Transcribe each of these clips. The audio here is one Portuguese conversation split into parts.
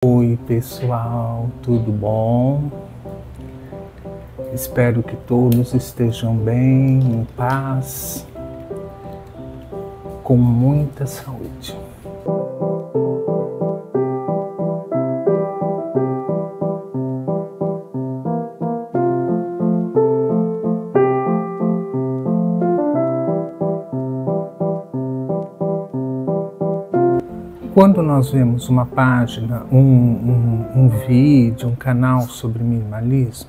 Oi pessoal, tudo bom? Espero que todos estejam bem, em paz, com muita saúde. Quando nós vemos uma página, um vídeo, um canal sobre minimalismo,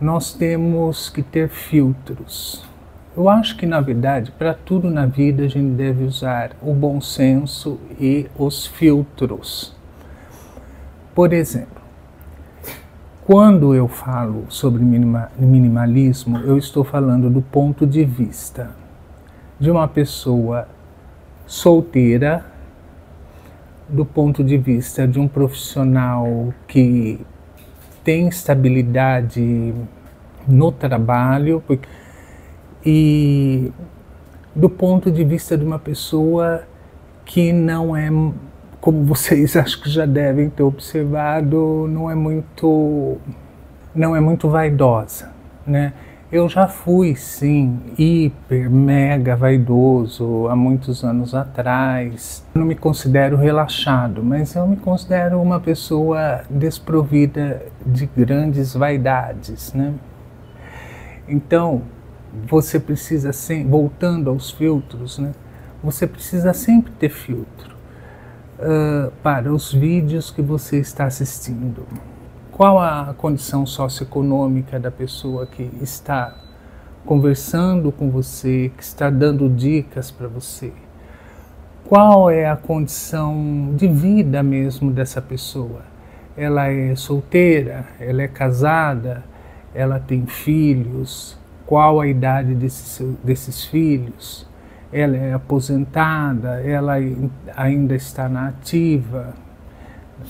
nós temos que ter filtros. Eu acho que, na verdade, para tudo na vida a gente deve usar o bom senso e os filtros. Por exemplo, quando eu falo sobre minimalismo, eu estou falando do ponto de vista de uma pessoa solteira, do ponto de vista de um profissional que tem estabilidade no trabalho e do ponto de vista de uma pessoa que não é, como vocês acho que já devem ter observado, não é muito vaidosa, né? Eu já fui, sim, hiper, mega vaidoso há muitos anos atrás. Eu não me considero relaxado, mas eu me considero uma pessoa desprovida de grandes vaidades, né? Então, você precisa sempre, voltando aos filtros, né? Você precisa sempre ter filtro para os vídeos que você está assistindo. Qual a condição socioeconômica da pessoa que está conversando com você, que está dando dicas para você? Qual é a condição de vida mesmo dessa pessoa? Ela é solteira? Ela é casada? Ela tem filhos? Qual a idade desses filhos? Ela é aposentada? Ela ainda está na ativa?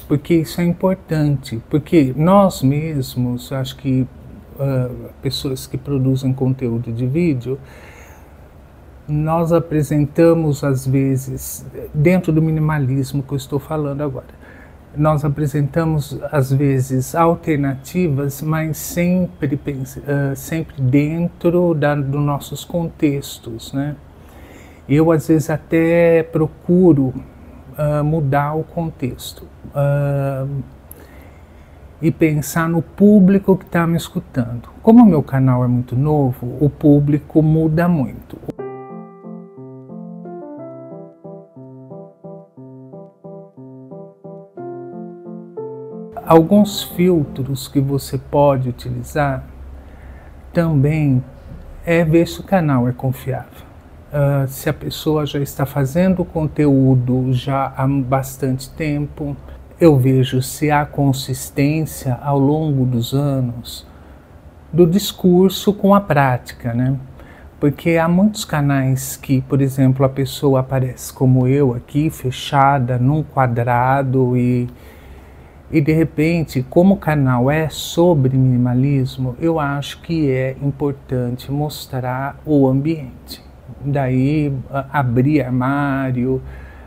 Porque isso é importante, porque nós mesmos, acho que pessoas que produzem conteúdo de vídeo, nós apresentamos às vezes, dentro do minimalismo que eu estou falando agora, nós apresentamos às vezes alternativas, mas sempre dentro dos nossos contextos, né? Eu às vezes até procuro mudar o contexto e pensar no público que está me escutando. Como o meu canal é muito novo, o público muda muito. Alguns filtros que você pode utilizar também é ver se o canal é confiável. Se a pessoa já está fazendo conteúdo já há bastante tempo, eu vejo se há consistência ao longo dos anos do discurso com a prática, né? Porque há muitos canais que, por exemplo, a pessoa aparece como eu aqui, fechada num quadrado e de repente, como o canal é sobre minimalismo, eu acho que é importante mostrar o ambiente. Daí abrir armário,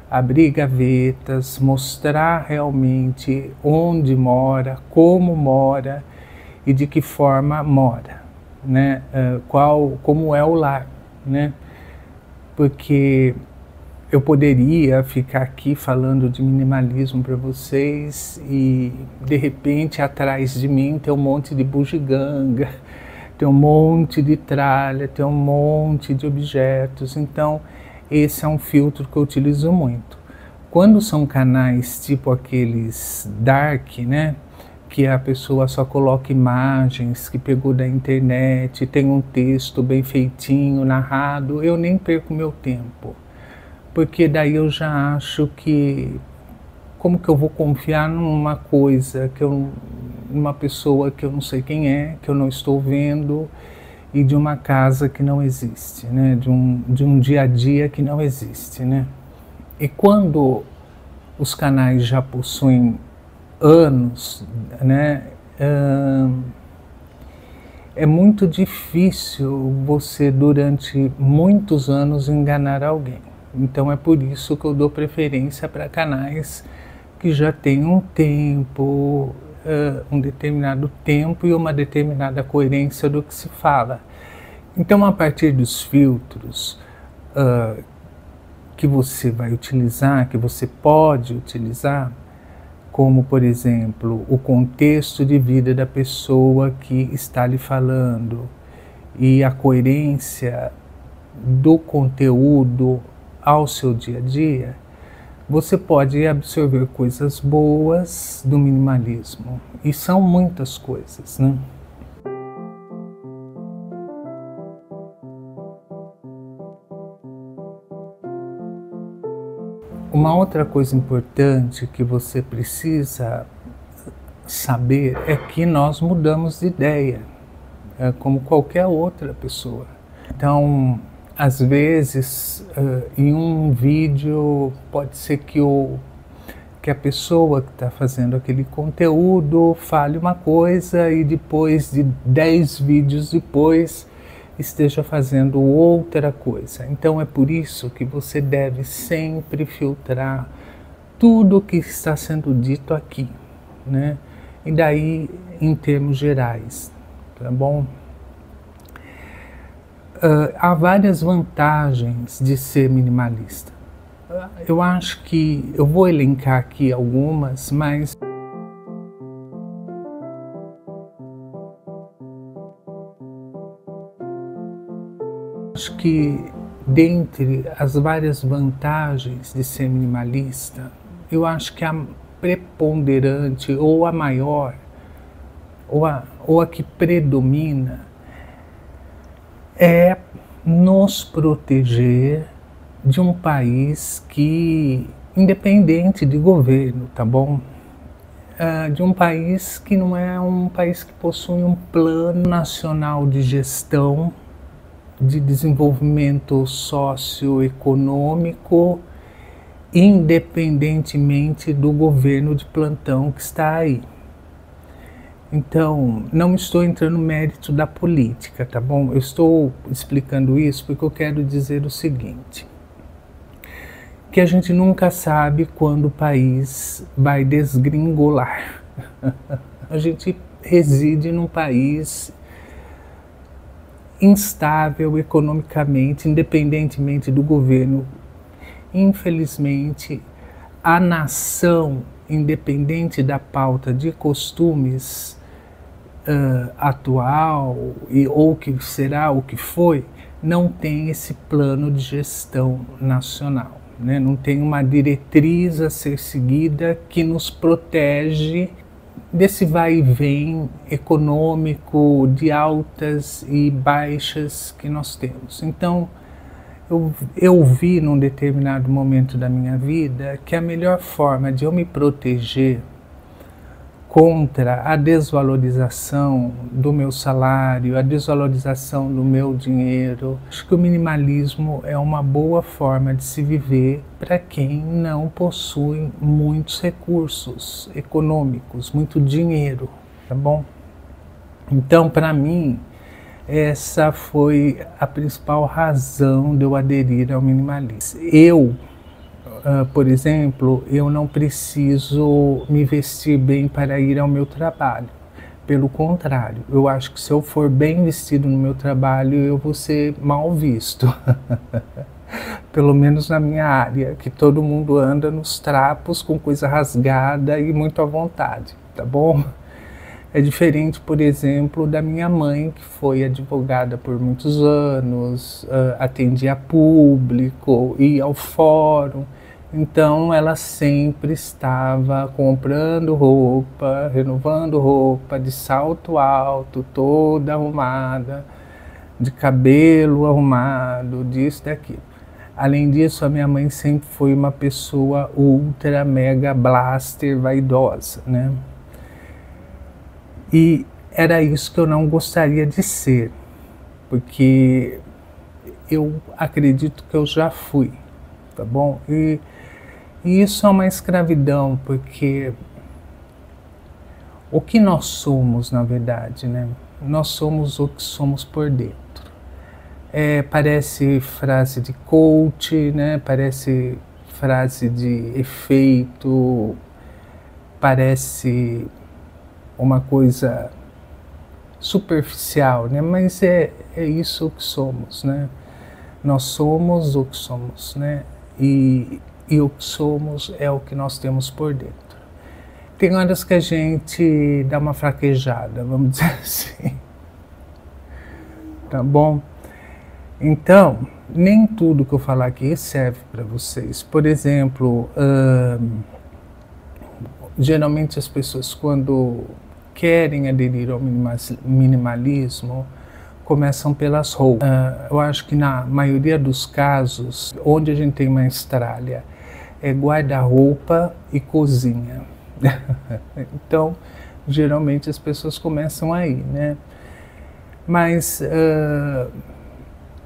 abrir gavetas, mostrar realmente onde mora, como mora e de que forma mora, né? Como é o lar, né? Porque eu poderia ficar aqui falando de minimalismo para vocês e de repente atrás de mim tem um monte de bugiganga, tem um monte de tralha, tem um monte de objetos. Então esse é um filtro que eu utilizo muito. Quando são canais tipo aqueles dark, né, que a pessoa só coloca imagens que pegou da internet, tem um texto bem feitinho, narrado, eu nem perco meu tempo, porque daí eu já acho que como que eu vou confiar numa coisa uma pessoa que eu não sei quem é, que eu não estou vendo, e de uma casa que não existe, né? De um dia a dia que não existe, né? E quando os canais já possuem anos, né? É muito difícil você durante muitos anos enganar alguém. Então é por isso que eu dou preferência para canais que já tem um tempo, um determinado tempo e uma determinada coerência do que se fala. Então, a partir dos filtros que você vai utilizar, que você pode utilizar, como, por exemplo, o contexto de vida da pessoa que está lhe falando e a coerência do conteúdo ao seu dia a dia, você pode absorver coisas boas do minimalismo. E são muitas coisas, né? Uma outra coisa importante que você precisa saber é que nós mudamos de ideia, como qualquer outra pessoa. Então, às vezes, em um vídeo, pode ser que a pessoa que está fazendo aquele conteúdo fale uma coisa e depois de 10 vídeos depois esteja fazendo outra coisa. Então é por isso que você deve sempre filtrar tudo o que está sendo dito aqui, né? E daí em termos gerais, tá bom? Há várias vantagens de ser minimalista. Eu acho que eu vou elencar aqui algumas, mas acho que dentre as várias vantagens de ser minimalista, eu acho que a preponderante ou a maior ou a que predomina é nos proteger de um país que, independente de governo, tá bom? De um país que não é um país que possui um plano nacional de gestão, de desenvolvimento socioeconômico, independentemente do governo de plantão que está aí. Então, não estou entrando no mérito da política, tá bom? Eu estou explicando isso porque eu quero dizer o seguinte, que a gente nunca sabe quando o país vai desgringolar. A gente reside num país instável economicamente, independentemente do governo. Infelizmente, a nação, independente da pauta de costumes atual ou que será o que foi, não tem esse plano de gestão nacional, né? Não tem uma diretriz a ser seguida que nos protege desse vai e vem econômico, de altas e baixas que nós temos. Então, eu vi num determinado momento da minha vida que a melhor forma de eu me proteger contra a desvalorização do meu salário, a desvalorização do meu dinheiro, acho que o minimalismo é uma boa forma de se viver para quem não possui muitos recursos econômicos, muito dinheiro, tá bom? Então, para mim, essa foi a principal razão de eu aderir ao minimalismo. Por exemplo, eu não preciso me vestir bem para ir ao meu trabalho. Pelo contrário, eu acho que se eu for bem vestido no meu trabalho, eu vou ser mal visto. Pelo menos na minha área, que todo mundo anda nos trapos com coisa rasgada e muito à vontade, tá bom? É diferente, por exemplo, da minha mãe, que foi advogada por muitos anos, atendia público, ia ao fórum. Então, ela sempre estava comprando roupa, renovando roupa, de salto alto, toda arrumada, de cabelo arrumado, disso, daquilo. Além disso, a minha mãe sempre foi uma pessoa ultra, mega, blaster, vaidosa, né? E era isso que eu não gostaria de ser, porque eu acredito que eu já fui, tá bom? E isso é uma escravidão, porque o que nós somos, na verdade, né? Nós somos o que somos por dentro. Parece frase de coach, né? Parece frase de efeito parece uma coisa superficial, né? Mas é isso que somos, né? Nós somos o que somos, né? E o que somos é o que nós temos por dentro. Tem horas que a gente dá uma fraquejada, vamos dizer assim. Tá bom? Então, nem tudo que eu falar aqui serve para vocês. Por exemplo, geralmente as pessoas, quando querem aderir ao minimalismo, começam pelas roupas. Eu acho que na maioria dos casos, onde a gente tem mais tralha, é guarda-roupa e cozinha. Então, geralmente as pessoas começam aí, né? Mas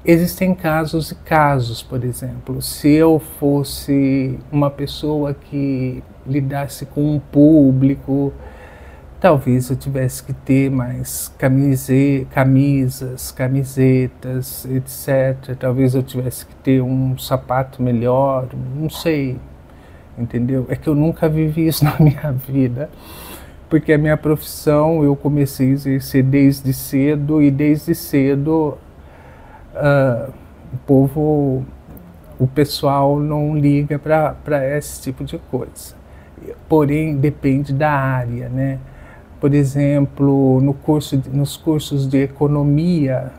existem casos e casos. Por exemplo, se eu fosse uma pessoa que lidasse com um público, talvez eu tivesse que ter mais camisas, camisetas, etc. Talvez eu tivesse que ter um sapato melhor, não sei, entendeu? É que eu nunca vivi isso na minha vida, porque a minha profissão eu comecei a exercer desde cedo, e desde cedo o pessoal não liga para esse tipo de coisa. Porém, depende da área, né? Por exemplo, nos cursos de economia,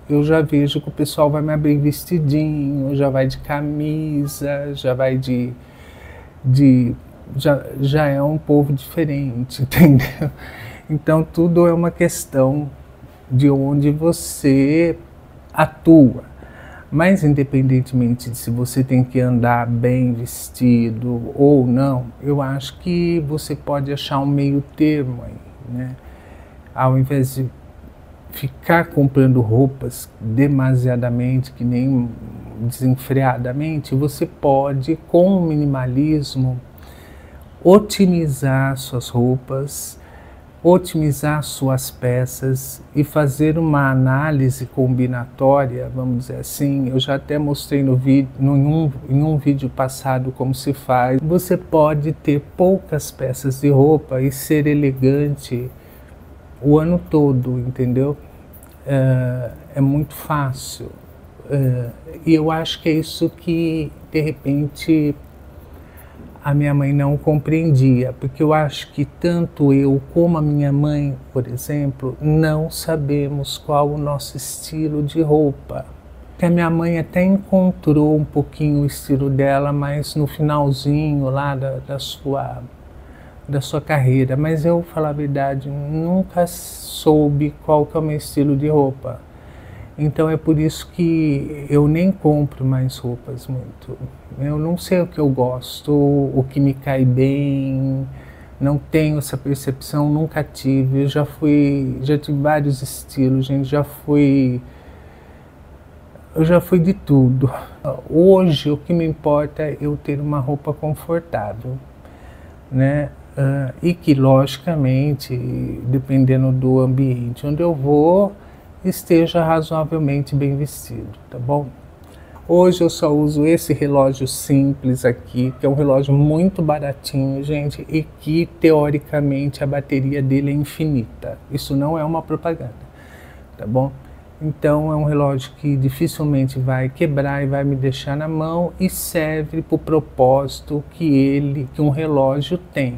eu já vejo que o pessoal vai mais bem vestidinho, já vai de camisa, já vai já é um povo diferente, entendeu? Então tudo é uma questão de onde você atua. Mas independentemente de se você tem que andar bem vestido ou não, eu acho que você pode achar um meio termo aí, né? Ao invés de ficar comprando roupas demasiadamente, que nem desenfreadamente, você pode, com o minimalismo, otimizar suas roupas, otimizar suas peças e fazer uma análise combinatória, vamos dizer assim. Eu já até mostrei no vídeo, em um vídeo passado como se faz. Você pode ter poucas peças de roupa e ser elegante o ano todo, entendeu? É muito fácil. E eu acho que é isso que, de repente, a minha mãe não compreendia, porque eu acho que tanto eu como a minha mãe, por exemplo, não sabemos qual o nosso estilo de roupa. Que a minha mãe até encontrou um pouquinho o estilo dela, mas no finalzinho lá da sua carreira. Mas eu, falar a verdade, nunca soube qual que é o meu estilo de roupa. Então é por isso que eu nem compro mais roupas muito. Eu não sei o que eu gosto, o que me cai bem, não tenho essa percepção, nunca tive. Eu já tive vários estilos, gente, eu já fui de tudo. Hoje o que me importa é eu ter uma roupa confortável, né? E que, logicamente, dependendo do ambiente onde eu vou, esteja razoavelmente bem vestido, tá bom? Hoje eu só uso esse relógio simples aqui, que é um relógio muito baratinho, gente, e que, teoricamente, a bateria dele é infinita. Isso não é uma propaganda, tá bom? Então é um relógio que dificilmente vai quebrar e vai me deixar na mão, e serve para o propósito que um relógio tem.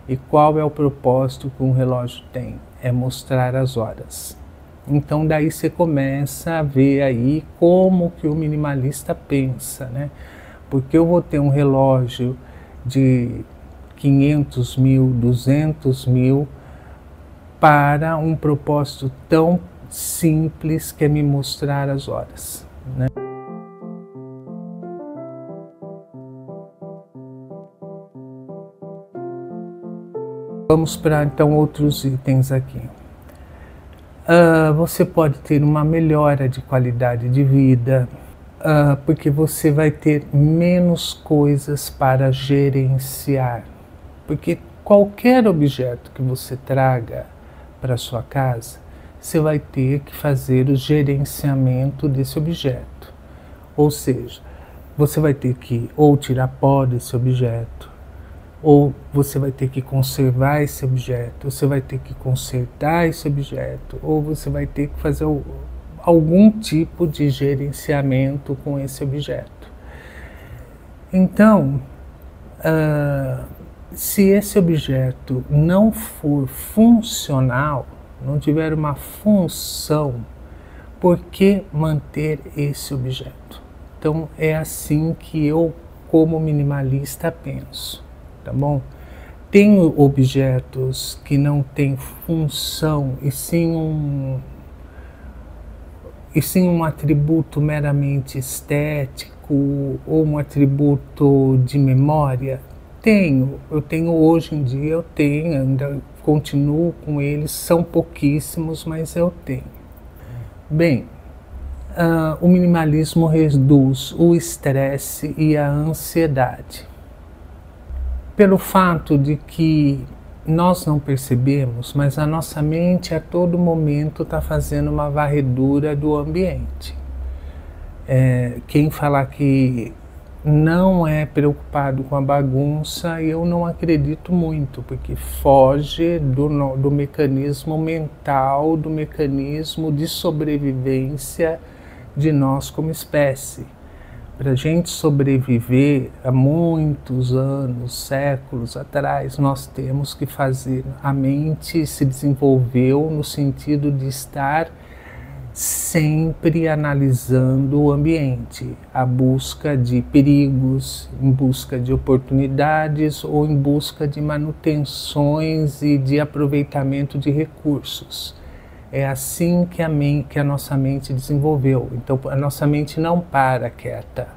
E qual é o propósito que um relógio tem? É mostrar as horas. Então daí você começa a ver aí como que o minimalista pensa, né? Porque eu vou ter um relógio de 500 mil, 200 mil para um propósito tão simples que é me mostrar as horas, né? Vamos para então outros itens aqui. Você pode ter uma melhora de qualidade de vida, porque você vai ter menos coisas para gerenciar. Porque qualquer objeto que você traga para sua casa, você vai ter que fazer o gerenciamento desse objeto. Ou seja, você vai ter que ou tirar pó desse objeto, ou você vai ter que conservar esse objeto, você vai ter que consertar esse objeto, ou você vai ter que fazer algum tipo de gerenciamento com esse objeto. Então, se esse objeto não for funcional, não tiver uma função, por que manter esse objeto? Então é assim que eu, como minimalista, penso, tá bom? Tenho objetos que não têm função e sim um atributo meramente estético ou um atributo de memória? Eu tenho hoje em dia, eu tenho, ainda continuo com eles, são pouquíssimos, mas eu tenho. Bem, o minimalismo reduz o estresse e a ansiedade. Pelo fato de que nós não percebemos, mas a nossa mente a todo momento está fazendo uma varredura do ambiente. Quem falar que não é preocupado com a bagunça, eu não acredito muito, porque foge do mecanismo mental, do mecanismo de sobrevivência de nós como espécie. Para a gente sobreviver há muitos anos, séculos atrás, nós temos que fazer. A mente se desenvolveu no sentido de estar sempre analisando o ambiente, a busca de perigos, em busca de oportunidades ou em busca de manutenções e de aproveitamento de recursos. É assim que a nossa mente desenvolveu. Então a nossa mente não para quieta.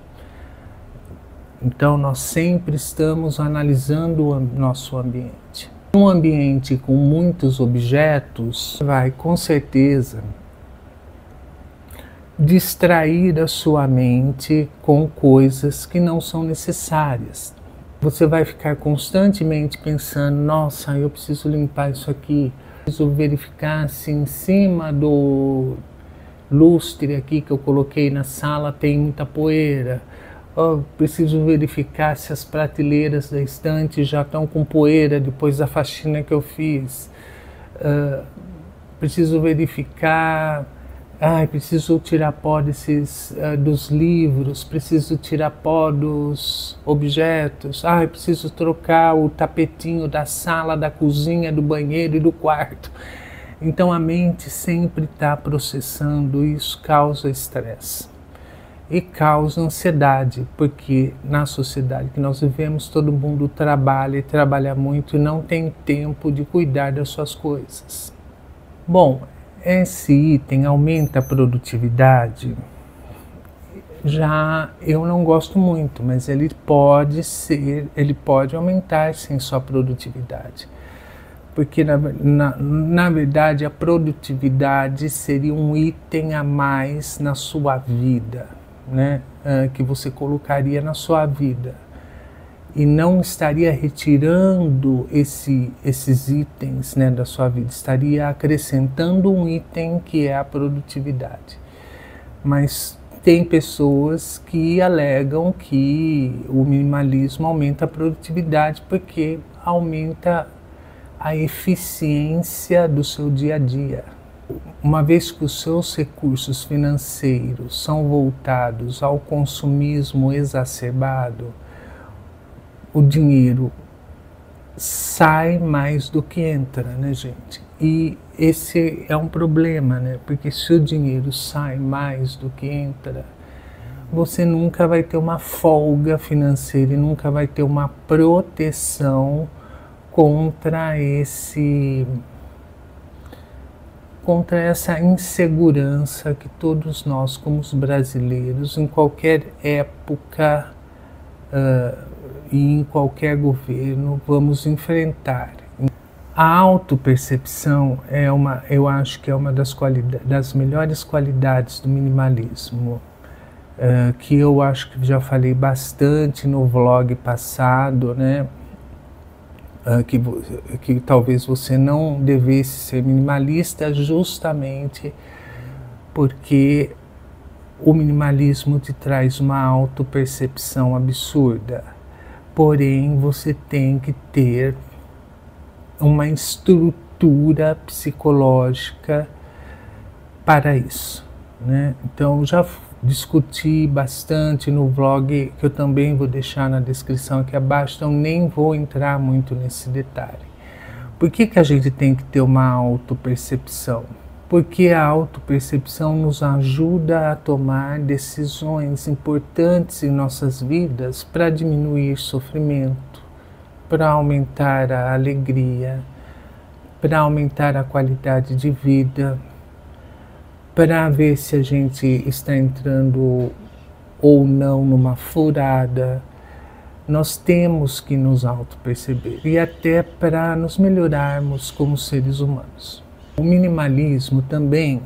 Então nós sempre estamos analisando o nosso ambiente. Um ambiente com muitos objetos vai com certeza distrair a sua mente com coisas que não são necessárias. Você vai ficar constantemente pensando, nossa, eu preciso limpar isso aqui, preciso verificar se em cima do lustre aqui que eu coloquei na sala tem muita poeira. Preciso verificar se as prateleiras da estante já estão com poeira depois da faxina que eu fiz. Preciso verificar... preciso tirar pó dos livros, preciso tirar pó dos objetos, preciso trocar o tapetinho da sala, da cozinha, do banheiro e do quarto. Então a mente sempre está processando, e isso causa estresse e causa ansiedade, porque na sociedade que nós vivemos todo mundo trabalha e trabalha muito e não tem tempo de cuidar das suas coisas. Bom, esse item aumenta a produtividade? Já eu não gosto muito, mas ele pode aumentar sim sua produtividade. Porque na verdade a produtividade seria um item a mais na sua vida, né? Que você colocaria na sua vida. E não estaria retirando esses itens, né, da sua vida, estaria acrescentando um item que é a produtividade. Mas tem pessoas que alegam que o minimalismo aumenta a produtividade porque aumenta a eficiência do seu dia a dia. Uma vez que os seus recursos financeiros são voltados ao consumismo exacerbado, o dinheiro sai mais do que entra, né, gente? E esse é um problema, né? Porque se o dinheiro sai mais do que entra, você nunca vai ter uma folga financeira e nunca vai ter uma proteção contra essa insegurança que todos nós, como os brasileiros, em qualquer época e em qualquer governo, vamos enfrentar. A autopercepção eu acho que é uma das melhores qualidades do minimalismo, que eu acho que já falei bastante no vlog passado, né? Que talvez você não devesse ser minimalista justamente porque o minimalismo te traz uma autopercepção absurda. porém você tem que ter uma estrutura psicológica para isso, né? Então já discuti bastante no vlog, que eu também vou deixar na descrição aqui abaixo, então nem vou entrar muito nesse detalhe. Por que a gente tem que ter uma autopercepção? Porque a autopercepção nos ajuda a tomar decisões importantes em nossas vidas para diminuir sofrimento, para aumentar a alegria, para aumentar a qualidade de vida, para ver se a gente está entrando ou não numa furada. Nós temos que nos auto-perceber e até para nos melhorarmos como seres humanos. O minimalismo também,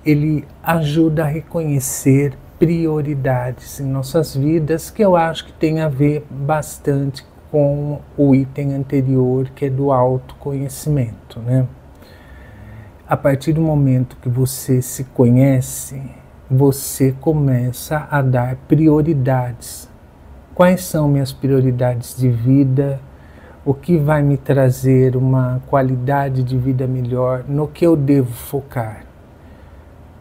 ele ajuda a reconhecer prioridades em nossas vidas, que eu acho que tem a ver bastante com o item anterior, que é do autoconhecimento, né? A partir do momento que você se conhece, você começa a dar prioridades. Quais são minhas prioridades de vida? O que vai me trazer uma qualidade de vida melhor? No que eu devo focar?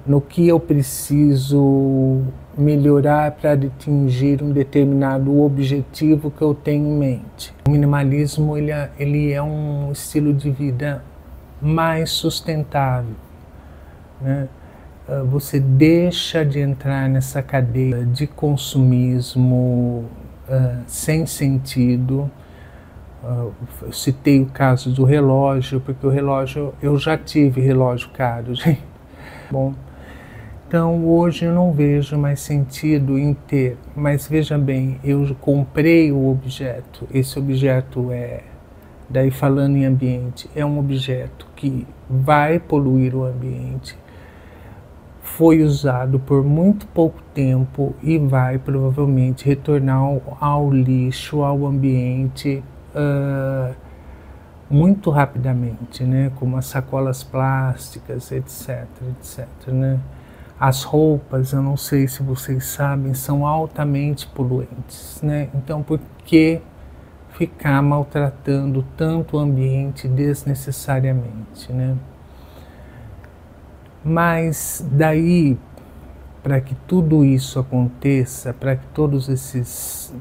No que eu preciso melhorar para atingir um determinado objetivo que eu tenho em mente? O minimalismo ele é um estilo de vida mais sustentável, né? Você deixa de entrar nessa cadeia de consumismo sem sentido. Eu citei o caso do relógio, porque o relógio, eu já tive relógio caro, gente. Bom, então hoje eu não vejo mais sentido em ter, mas veja bem, eu comprei o objeto, esse objeto daí falando em ambiente, é um objeto que vai poluir o ambiente, foi usado por muito pouco tempo e vai provavelmente retornar ao lixo, ao ambiente, muito rapidamente, né? Como as sacolas plásticas, etc, né? As roupas, eu não sei se vocês sabem, são altamente poluentes, né? Então, por que ficar maltratando tanto o ambiente desnecessariamente, né? Mas daí, para que tudo isso aconteça, para que todos esses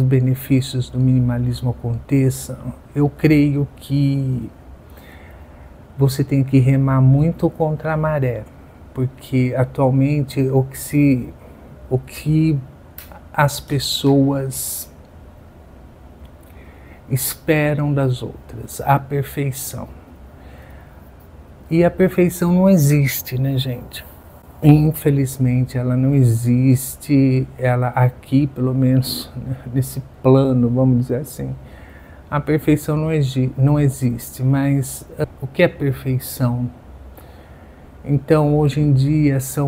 benefícios do minimalismo aconteçam, eu creio que você tem que remar muito contra a maré, porque atualmente o que as pessoas esperam das outras, a perfeição. E a perfeição não existe, né, gente? Infelizmente ela não existe, ela aqui, pelo menos nesse plano, vamos dizer assim, a perfeição não existe, mas o que é perfeição? Então hoje em dia é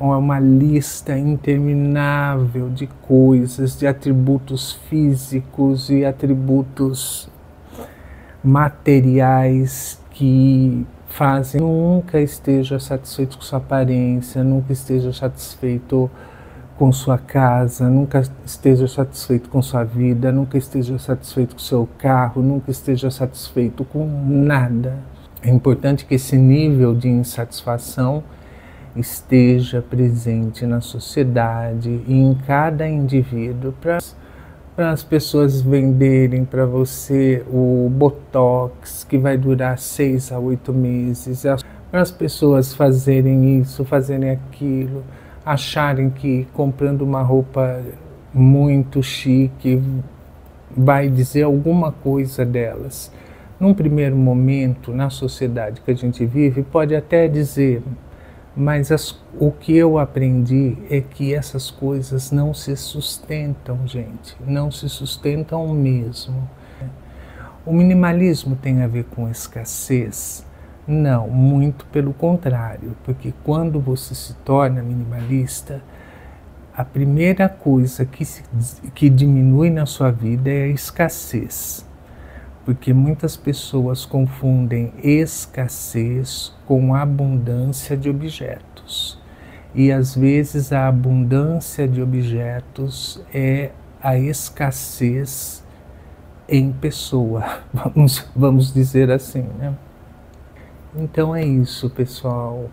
uma lista interminável de coisas, de atributos físicos e atributos materiais que fazem nunca esteja satisfeito com sua aparência, nunca esteja satisfeito com sua casa, nunca esteja satisfeito com sua vida, nunca esteja satisfeito com seu carro, nunca esteja satisfeito com nada. É importante que esse nível de insatisfação esteja presente na sociedade e em cada indivíduo para as pessoas venderem para você o Botox, que vai durar 6 a 8 meses, para as pessoas fazerem isso, fazerem aquilo, acharem que comprando uma roupa muito chique vai dizer alguma coisa delas. Num primeiro momento, na sociedade que a gente vive, pode até dizer, mas o que eu aprendi é que essas coisas não se sustentam, gente, não se sustentam mesmo. O minimalismo tem a ver com escassez? Não, muito pelo contrário, porque quando você se torna minimalista, a primeira coisa que diminui na sua vida é a escassez. Porque muitas pessoas confundem escassez com abundância de objetos. E às vezes a abundância de objetos é a escassez em pessoa, vamos dizer assim, né? Então é isso, pessoal.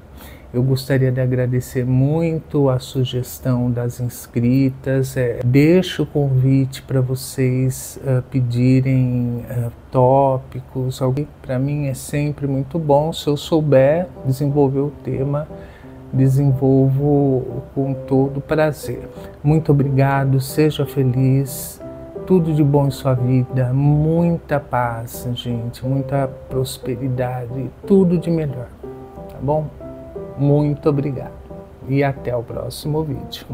Eu gostaria de agradecer muito a sugestão das inscritas. Deixo o convite para vocês pedirem tópicos. Para mim é sempre muito bom. Se eu souber desenvolver o tema, desenvolvo com todo prazer. Muito obrigado, seja feliz. Tudo de bom em sua vida, muita paz, gente, muita prosperidade, tudo de melhor, tá bom? Muito obrigado e até o próximo vídeo.